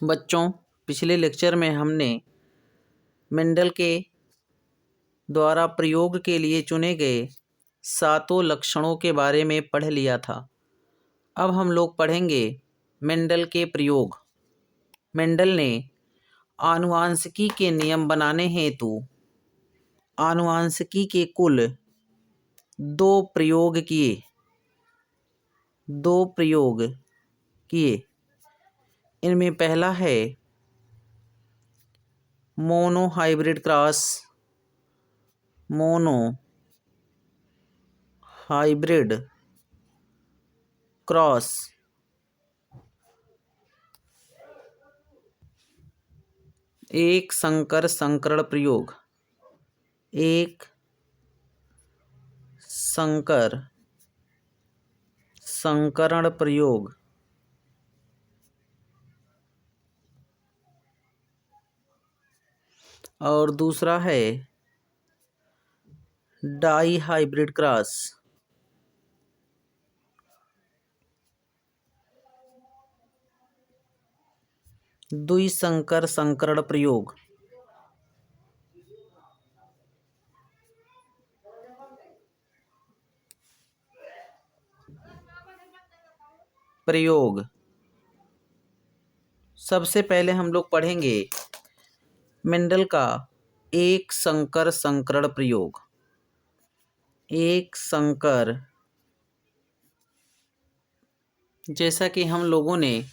बच्चों, पिछले लेक्चर में हमने मेंडल के द्वारा प्रयोग के लिए चुने गए 7 लक्षणों के बारे में पढ़ लिया था। अब हम लोग पढ़ेंगे मेंडल के प्रयोग। मेंडल ने आनुवांशिकी के नियम बनाने हेतु आनुवांशिकी के कुल 2 प्रयोग किए। इनमें पहला है मोनो हाइब्रिड क्रॉस एक संकर संकरण प्रयोग। और दूसरा है डाई हाइब्रिड क्रॉस। द्विसंकर संकरण प्रयोग। सबसे पहले हम लोग पढ़ेंगे मेंडल का एक संकर संकरण प्रयोग। एक संकर, जैसा कि हम लोगों ने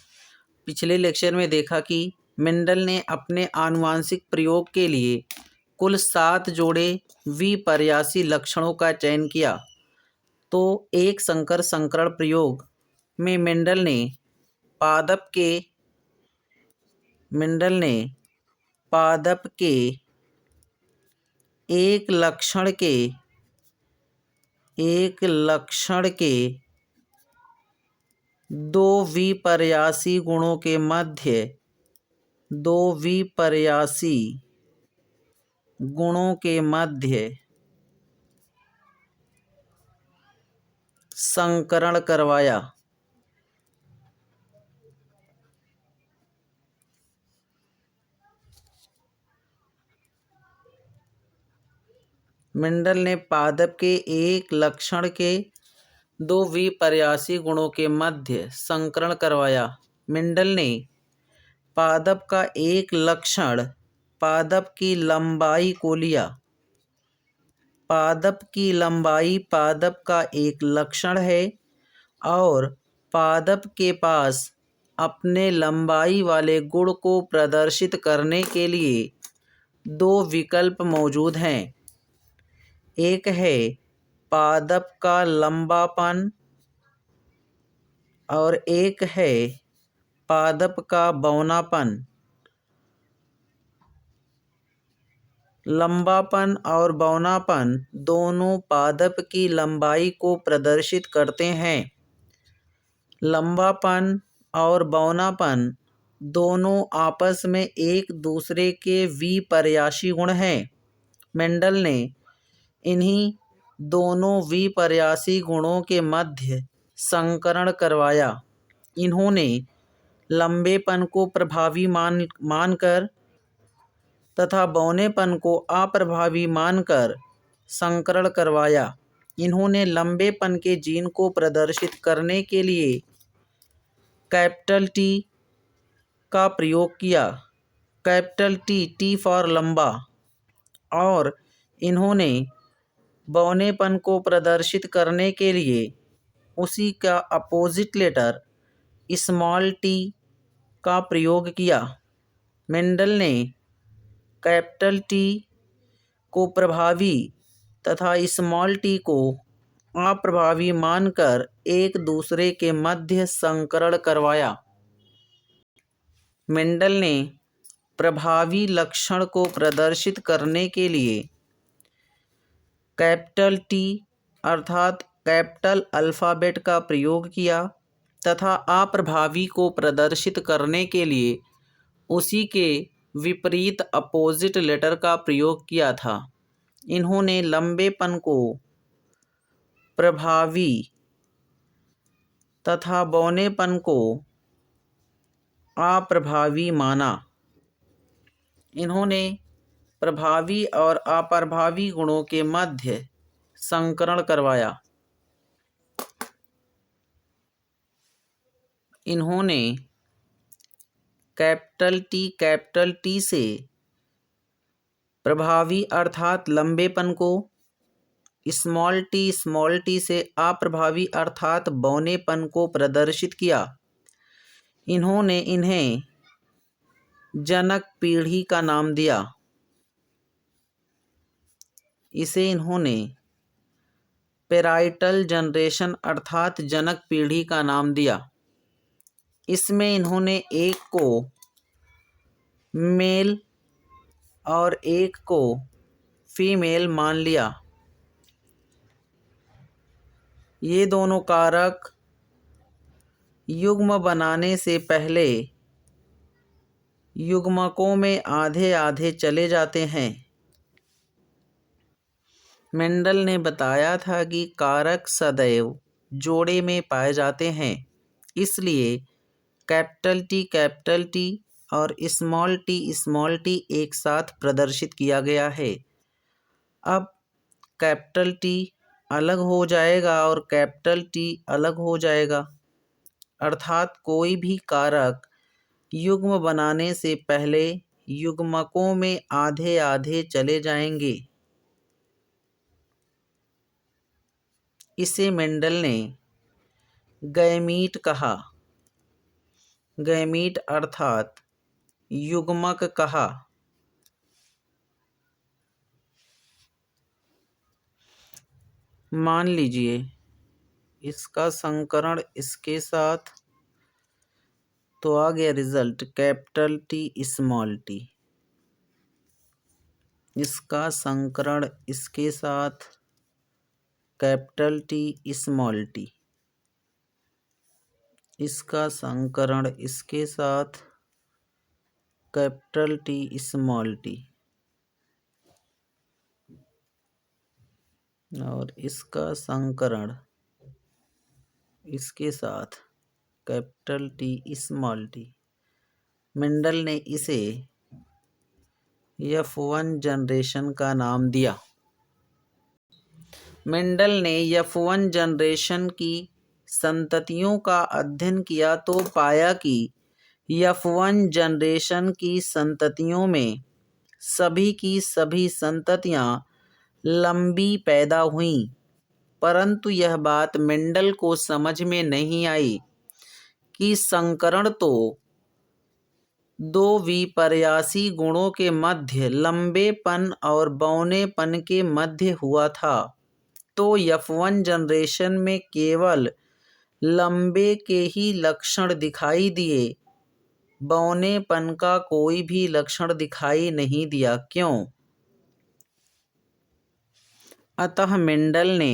पिछले लेक्चर में देखा कि मेंडल ने अपने आनुवांशिक प्रयोग के लिए कुल 7 जोड़े विपर्यासी लक्षणों का चयन किया। तो एक संकर संकरण प्रयोग में मेंडल ने पादप के एक लक्षण के 2 विपर्यासी गुणों के मध्य संकरण करवाया। मेंडल ने पादप के एक लक्षण के 2 विपर्यासी गुणों के मध्य संकरण करवाया। मेंडल ने पादप का एक लक्षण पादप की लंबाई को लिया। पादप की लंबाई पादप का एक लक्षण है और पादप के पास अपने लंबाई वाले गुण को प्रदर्शित करने के लिए 2 विकल्प मौजूद हैं। एक है पादप का लंबापन और एक है पादप का बौनापन। लंबापन और बौनापन दोनों पादप की लंबाई को प्रदर्शित करते हैं। लंबापन और बौनापन दोनों आपस में एक दूसरे के विपर्यासी गुण हैं। मेंडल ने इन्हीं दोनों विपर्यासी गुणों के मध्य संकरण करवाया। इन्होंने लंबेपन को प्रभावी मानकर तथा बौनेपन को अप्रभावी मानकर संकरण करवाया। इन्होंने लंबेपन के जीन को प्रदर्शित करने के लिए कैपिटल टी का प्रयोग किया। कैपिटल टी फॉर लंबा। और इन्होंने बौनेपन को प्रदर्शित करने के लिए उसी का अपोजिट लेटर स्मॉल टी का प्रयोग किया। मेंडल ने कैपिटल टी को प्रभावी तथा स्मॉल टी को अप्रभावी मानकर एक दूसरे के मध्य संकरण करवाया। मेंडल ने प्रभावी लक्षण को प्रदर्शित करने के लिए कैपिटल टी अर्थात कैपिटल अल्फ़ाबेट का प्रयोग किया तथा अप्रभावी को प्रदर्शित करने के लिए उसी के विपरीत अपोजिट लेटर का प्रयोग किया था। इन्होंने लंबेपन को प्रभावी तथा बौनेपन को अप्रभावी माना। इन्होंने प्रभावी और अप्रभावी गुणों के मध्य संकरण करवाया। इन्होंने कैपिटल टी से प्रभावी अर्थात लंबेपन को, स्मॉल टी से अप्रभावी अर्थात बौनेपन को प्रदर्शित किया। इन्होंने इन्हें जनक पीढ़ी का नाम दिया। इसे इन्होंने पेराइटल जनरेशन अर्थात जनक पीढ़ी का नाम दिया। इसमें इन्होंने एक को मेल और एक को फीमेल मान लिया। ये दोनों कारक युग्म बनाने से पहले युग्मकों में आधे आधे चले जाते हैं। मेंडल ने बताया था कि कारक सदैव जोड़े में पाए जाते हैं, इसलिए कैपिटल टी और स्मॉल टी एक साथ प्रदर्शित किया गया है। अब कैपिटल टी अलग हो जाएगा और कैपिटल टी अलग हो जाएगा, अर्थात कोई भी कारक युग्म बनाने से पहले युग्मकों में आधे आधे चले जाएंगे। इसे मेंडल ने गैमीट कहा। गैमीट अर्थात युग्मक कहा। मान लीजिए इसका संकरण इसके साथ, तो आ गया result capital T small T. इसका संकरण इसके साथ कैपिटल टी स्मॉल टी। इसका संकरण इसके साथ कैपिटल टी स्मॉल टी और इसका संकरण इसके साथ capital T small T. Mendel ने इसे F1 जनरेशन का नाम दिया। मेंडल ने F1 जनरेशन की संततियों का अध्ययन किया तो पाया कि F1 जनरेशन की संततियों में सभी की सभी संततियां लंबी पैदा हुईं, परंतु यह बात मेंडल को समझ में नहीं आई कि संकरण तो दो विपर्यासी गुणों के मध्य लंबेपन और बौनेपन के मध्य हुआ था, तो F1 जनरेशन में केवल लंबे के ही लक्षण दिखाई दिए, बौनेपन का कोई भी लक्षण दिखाई नहीं दिया। क्यों? अतः मेंडल ने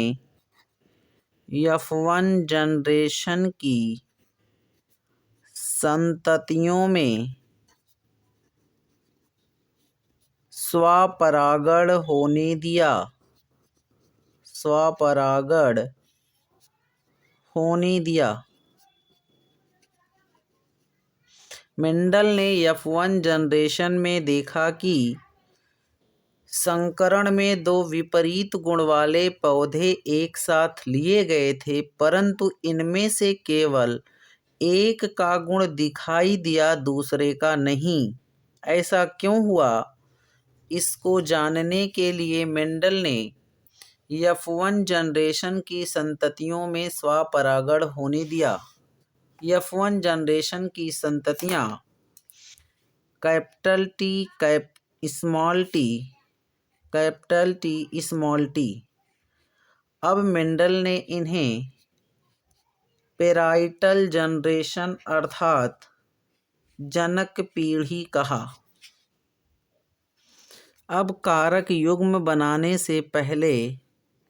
F1 जनरेशन की संततियों में स्वपरागण होने दिया। स्वपरागण होने दिया। मेंडल ने F1 जनरेशन में देखा कि संकरण में दो विपरीत गुण वाले पौधे एक साथ लिए गए थे, परंतु इनमें से केवल एक का गुण दिखाई दिया, दूसरे का नहीं। ऐसा क्यों हुआ? इसको जानने के लिए मेंडल ने F1 जनरेशन की संततियों में स्वपरागण होने दिया। F1 जनरेशन की संततियां capital T small T, capital T small T. अब मेंडल ने इन्हें पेराइटल जनरेशन अर्थात जनक पीढ़ी कहा। अब कारक युग्म बनाने से पहले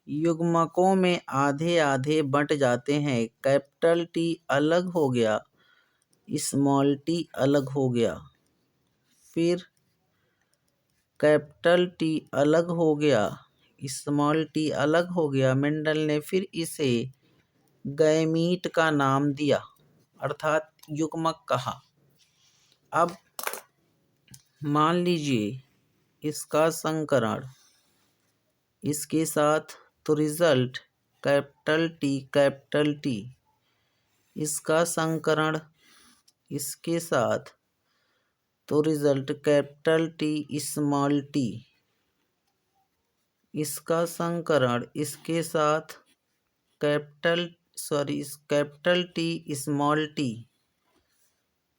युग्मकों में आधे आधे बंट जाते हैं। कैपिटल टी अलग हो गया, स्मॉल टी अलग हो गया, फिर कैपिटल टी अलग हो गया, स्मॉल टी अलग हो गया। मेंडल ने फिर इसे गैमीट का नाम दिया, अर्थात युग्मक कहा। अब मान लीजिए इसका संकरण इसके साथ, तो रिजल्ट कैपिटल टी, इसका संकरण इसके साथ, तो result capital T small T, इसका संकरण इसके साथ कैपिटल टी स्मॉल टी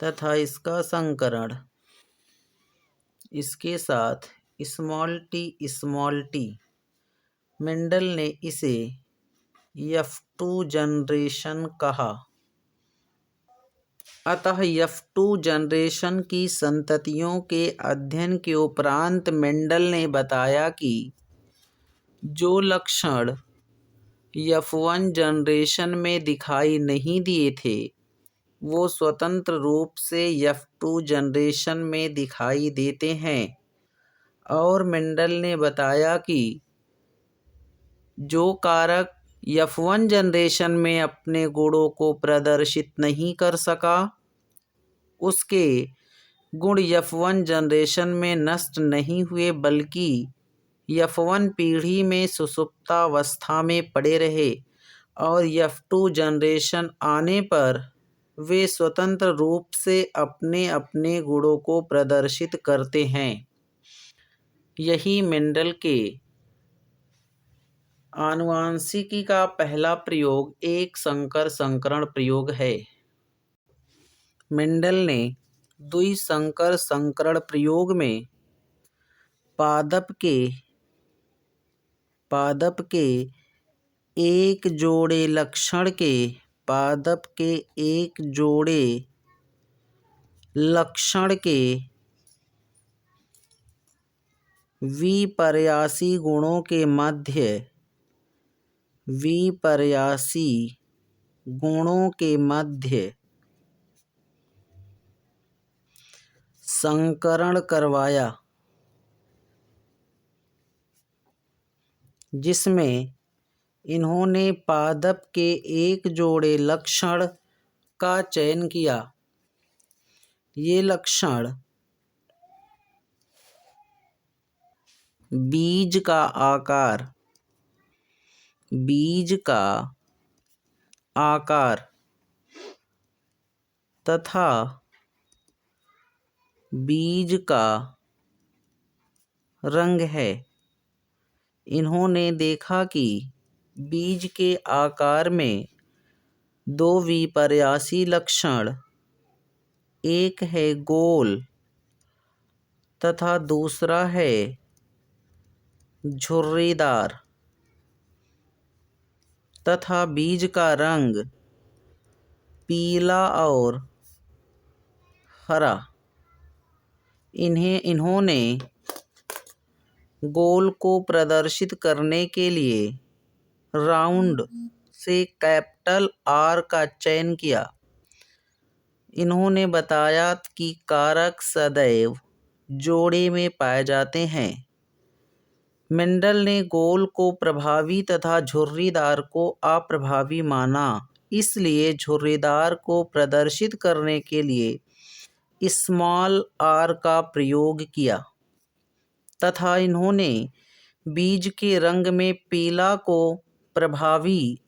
तथा इसका संकरण इसके साथ स्मॉल टी। मेंडल ने इसे F2 जनरेशन कहा। अतः F2 जनरेशन की संततियों के अध्ययन के उपरांत मेंडल ने बताया कि जो लक्षण F1 जनरेशन में दिखाई नहीं दिए थे वो स्वतंत्र रूप से F2 जनरेशन में दिखाई देते हैं। और मेंडल ने बताया कि जो कारक F1 जनरेशन में अपने गुणों को प्रदर्शित नहीं कर सका, उसके गुण F1 जनरेशन में नष्ट नहीं हुए, बल्कि F1 पीढ़ी में सुषुप्तावस्था में पड़े रहे और F2 जनरेशन आने पर वे स्वतंत्र रूप से अपने अपने गुणों को प्रदर्शित करते हैं। यही मेंडल के आनुवांशिकी का पहला प्रयोग एक संकर संकरण प्रयोग है। मेंडल ने द्विसंकर संकरण प्रयोग में पादप के एक जोड़े लक्षण के विपर्यासी गुणों के मध्य संकरण करवाया, जिसमें इन्होंने पादप के एक जोड़े लक्षण का चयन किया। ये लक्षण बीज का आकार तथा बीज का रंग है। इन्होंने देखा कि बीज के आकार में दो विपर्यासी लक्षण, एक है गोल तथा दूसरा है झुर्रीदार, तथा बीज का रंग पीला और हरा। इन्होंने गोल को प्रदर्शित करने के लिए राउंड से कैपिटल R का चयन किया। इन्होंने बताया कि कारक सदैव जोड़े में पाए जाते हैं। मेंडल ने गोल को प्रभावी तथा झुर्रीदार को अप्रभावी माना, इसलिए झुर्रीदार को प्रदर्शित करने के लिए स्मॉल r का प्रयोग किया तथा इन्होंने बीज के रंग में पीला को प्रभावी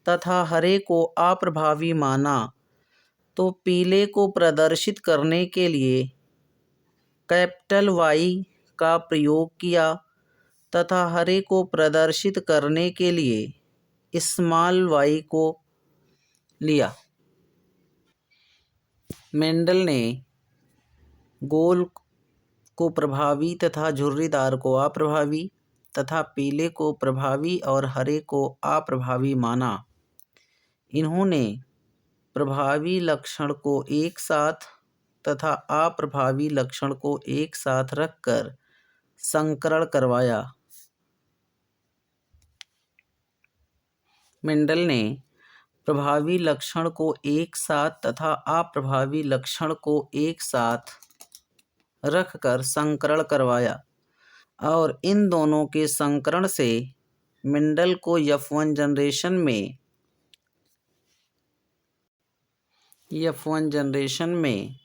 तथा हरे को अप्रभावी माना, तो पीले को प्रदर्शित करने के लिए कैपिटल Y का प्रयोग किया तथा हरे को प्रदर्शित करने के लिए स्मॉल y को लिया। मेंडल ने गोल को प्रभावी तथा झुर्रीदार को अप्रभावी तथा पीले को प्रभावी और हरे को अप्रभावी माना। इन्होंने प्रभावी लक्षण को एक साथ तथा अप्रभावी लक्षण को एक साथ रखकर संकरण करवाया। मेंडल ने प्रभावी लक्षण को एक साथ तथा अप्रभावी लक्षण को एक साथ रखकर संकरण करवाया और इन दोनों के संकरण से मेंडल को F1 जनरेशन में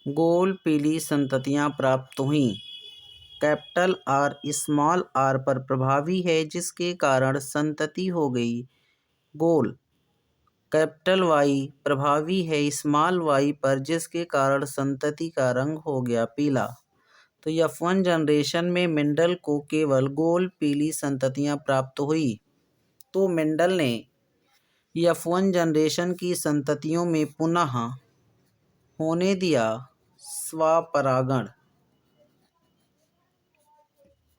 गोल पीली संततियाँ प्राप्त हुईं। कैपिटल आर स्मॉल आर पर प्रभावी है जिसके कारण संतति हो गई गोल। कैपिटल वाई प्रभावी है स्मॉल वाई पर जिसके कारण संतति का रंग हो गया पीला। तो F1 जनरेशन में मेंडल को केवल गोल पीली संततियाँ प्राप्त हुई। तो मेंडल ने F1 जनरेशन की संततियों में पुनः होने दिया स्वपरागण,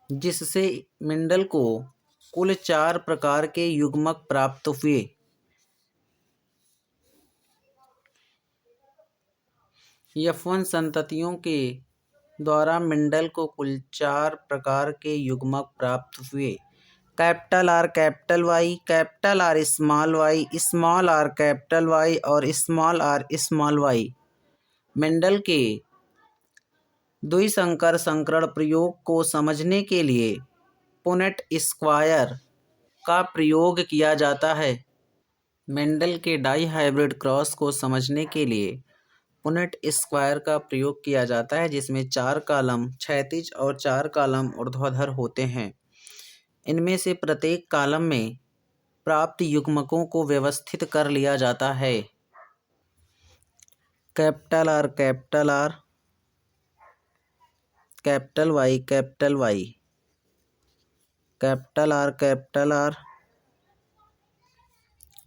जिससे मेंडल को कुल 4 प्रकार के युग्मक प्राप्त हुए। F1 संततियों के द्वारा मेंडल को कुल 4 प्रकार के युग्मक प्राप्त हुए। Capital R small R capital Y और small R small Y. Mendel के द्विसंकर संकरण प्रयोग को समझने के लिए पुनेट स्क्वायर का प्रयोग किया जाता है। मेंडल के डाई हाइब्रिड क्रॉस को समझने के लिए पुनेट स्क्वायर का प्रयोग किया जाता है, जिसमें 4 कॉलम क्षैतिज और 4 कॉलम ऊर्ध्वाधर होते हैं। इनमें से प्रत्येक कॉलम में प्राप्त युग्मकों को व्यवस्थित कर लिया जाता है। Capital R capital Y capital Y, capital R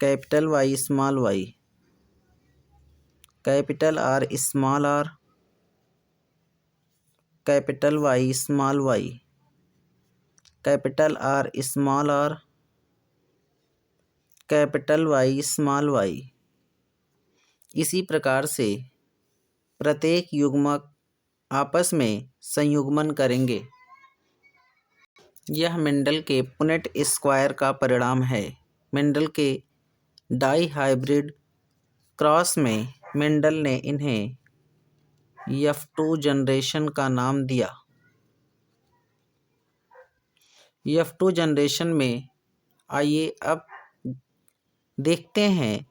capital Y small Y, capital R capital Y small Y, capital R capital Y small Y. इसी प्रकार से प्रत्येक युग्मक आपस में संयुग्मन करेंगे। यह मेंडल के पुनेट स्क्वायर का परिणाम है। मेंडल के डाई हाइब्रिड क्रॉस में मेंडल ने इन्हें F2 जनरेशन का नाम दिया। F2 जनरेशन में आइए अब देखते हैं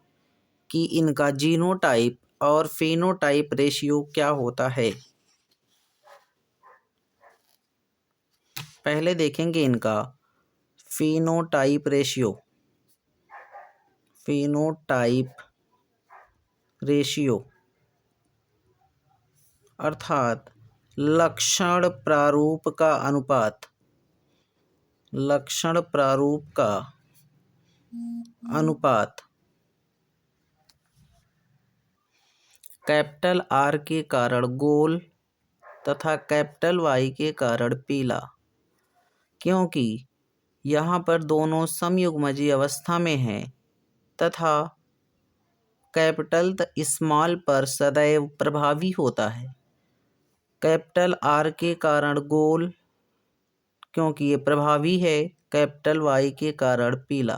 कि इनका जीनोटाइप और फेनोटाइप रेशियो क्या होता है। पहले देखेंगे इनका फेनोटाइप रेशियो अर्थात लक्षण प्रारूप का अनुपात। कैपिटल आर के कारण गोल तथा कैपिटल वाई के कारण पीला, क्योंकि यहाँ पर दोनों समयुग्मजीय अवस्था में हैं तथा कैपिटल स्मॉल पर सदैव प्रभावी होता है। कैपिटल आर के कारण गोल, क्योंकि ये प्रभावी है। कैपिटल वाई के कारण पीला।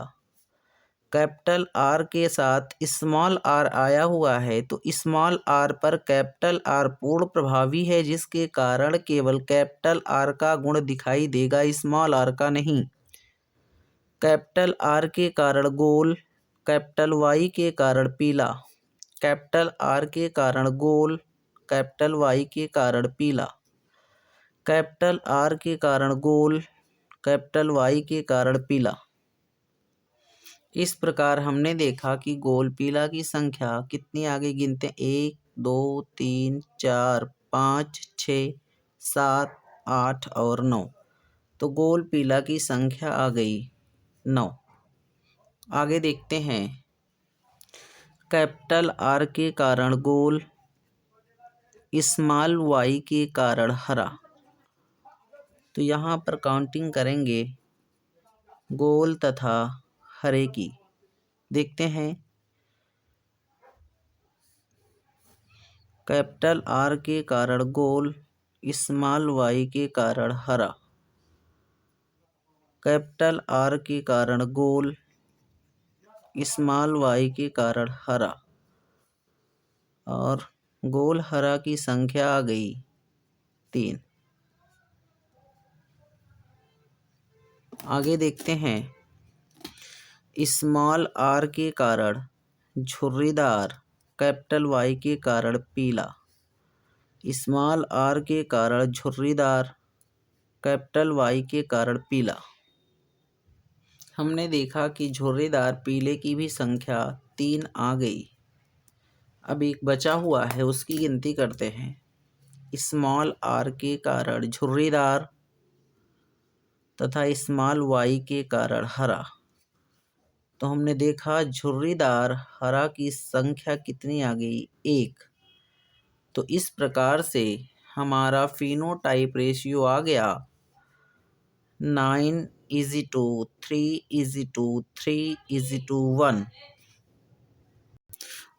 कैपिटल आर के साथ स्मॉल आर आया हुआ है तो स्मॉल आर पर कैपिटल आर पूर्ण प्रभावी है, जिसके कारण केवल कैपिटल आर का गुण दिखाई देगा, स्मॉल आर का नहीं। कैपिटल आर के कारण गोल, कैपिटल वाई के कारण पीला। कैपिटल आर के कारण गोल, कैपिटल वाई के कारण पीला। कैपिटल आर के कारण गोल, कैपिटल वाई के कारण पीला। इस प्रकार हमने देखा कि गोल पीला की संख्या कितनी आगे गिनते हैं, 1 2 3 4 5 6 7 8 और 9। तो गोल पीला की संख्या आ गई 9। आगे देखते हैं कैपिटल आर के कारण गोल, स्मॉल वाई के कारण हरा। तो यहाँ पर काउंटिंग करेंगे गोल तथा हरे की। देखते हैं कैपिटल आर के कारण गोल, स्मॉल वाई के कारण हरा। कैपिटल आर के कारण गोल, स्मॉल वाई के कारण हरा, और गोल हरा की संख्या आ गई 3। आगे देखते हैं स्मॉल आर के कारण झुर्रीदार, कैपिटल वाई के कारण पीला। स्मॉल आर के कारण झुर्रीदार, कैपिटल वाई के कारण पीला। हमने देखा कि झुर्रीदार पीले की भी संख्या 3 आ गई। अब एक बचा हुआ है, उसकी गिनती करते हैं। स्मॉल आर के कारण झुर्रीदार तथा स्मॉल वाई के कारण हरा। तो हमने देखा झुर्रीदार हरा की संख्या कितनी आ गई? 1। तो इस प्रकार से हमारा फिनोटाइप रेशियो आ गया 9:3:3:1।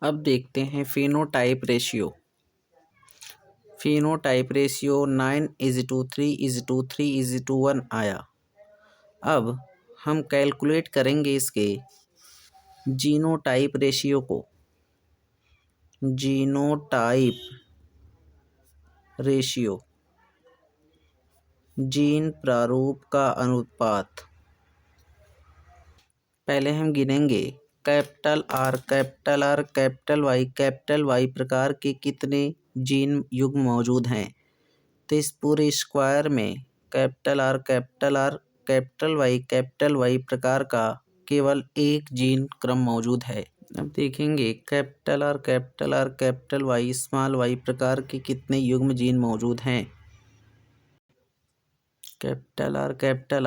अब देखते हैं फिनोटाइप रेशियो। फिनोटाइप रेशियो 9:3:3:1 आया। अब हम कैलकुलेट करेंगे इसके जीनोटाइप रेशियो को। जीनोटाइप रेशियो, जीन प्रारूप का अनुपात। पहले हम गिनेंगे capital R, capital R, capital Y प्रकार के कितने जीन युग्म मौजूद हैं। तो इस पूरे स्क्वायर में कैपिटल आर, कैपिटल वाई प्रकार का केवल एक जीन क्रम मौजूद है। अब देखेंगे capital R, capital Y, small Y प्रकार के कितने युग्म जीन मौजूद हैं। कैपिटल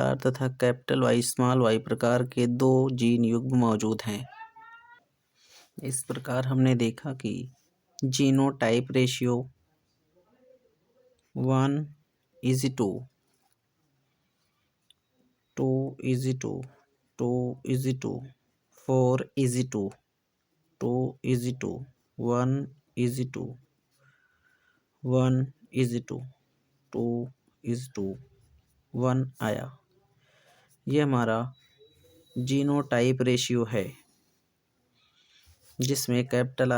आर तथा कैपिटल वाई, स्मॉल वाई प्रकार के 2 जीन युग्म मौजूद हैं। इस प्रकार हमने देखा कि जीनोटाइप रेशियो 1:2, 2:2, 2:2, 4:2, 2:2, 1:2, 1:2:1 आया। ये हमारा जीनोटाइप रेशियो है, जिसमें कैपिटल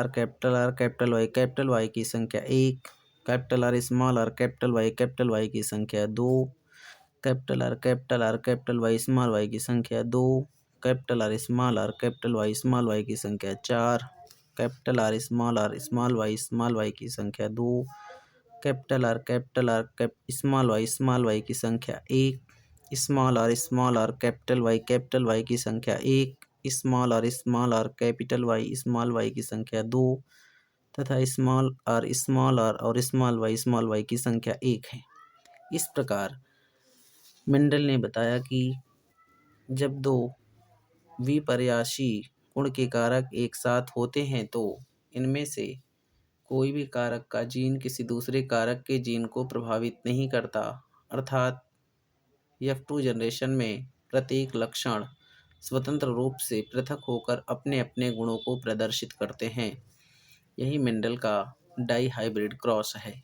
वाई की संख्या 1, कैपिटल आर, कैपिटल वाई की संख्या 2, कैपिटल वाई, स्मॉल वाई की संख्या 2, capital R, capital Y, small Y की संख्या 4, कैपिटल आर, स्मॉल वाई की संख्या 2, कैपिटल आर, स्मॉल वाई की संख्या 1, स्मॉल आर, कैपिटल वाई की संख्या 1, small R, capital Y, small Y की संख्या 2 तथा स्मॉल आर और स्मॉल वाई की संख्या 1 है। इस प्रकार मेंडल ने बताया कि जब 2 विपर्यायी गुण के कारक एक साथ होते हैं तो इनमें से कोई भी कारक का जीन किसी दूसरे कारक के जीन को प्रभावित नहीं करता, अर्थात F2 जनरेशन में प्रत्येक लक्षण स्वतंत्र रूप से पृथक होकर अपने अपने गुणों को प्रदर्शित करते हैं। यही मेंडल का डाई हाइब्रिड क्रॉस है।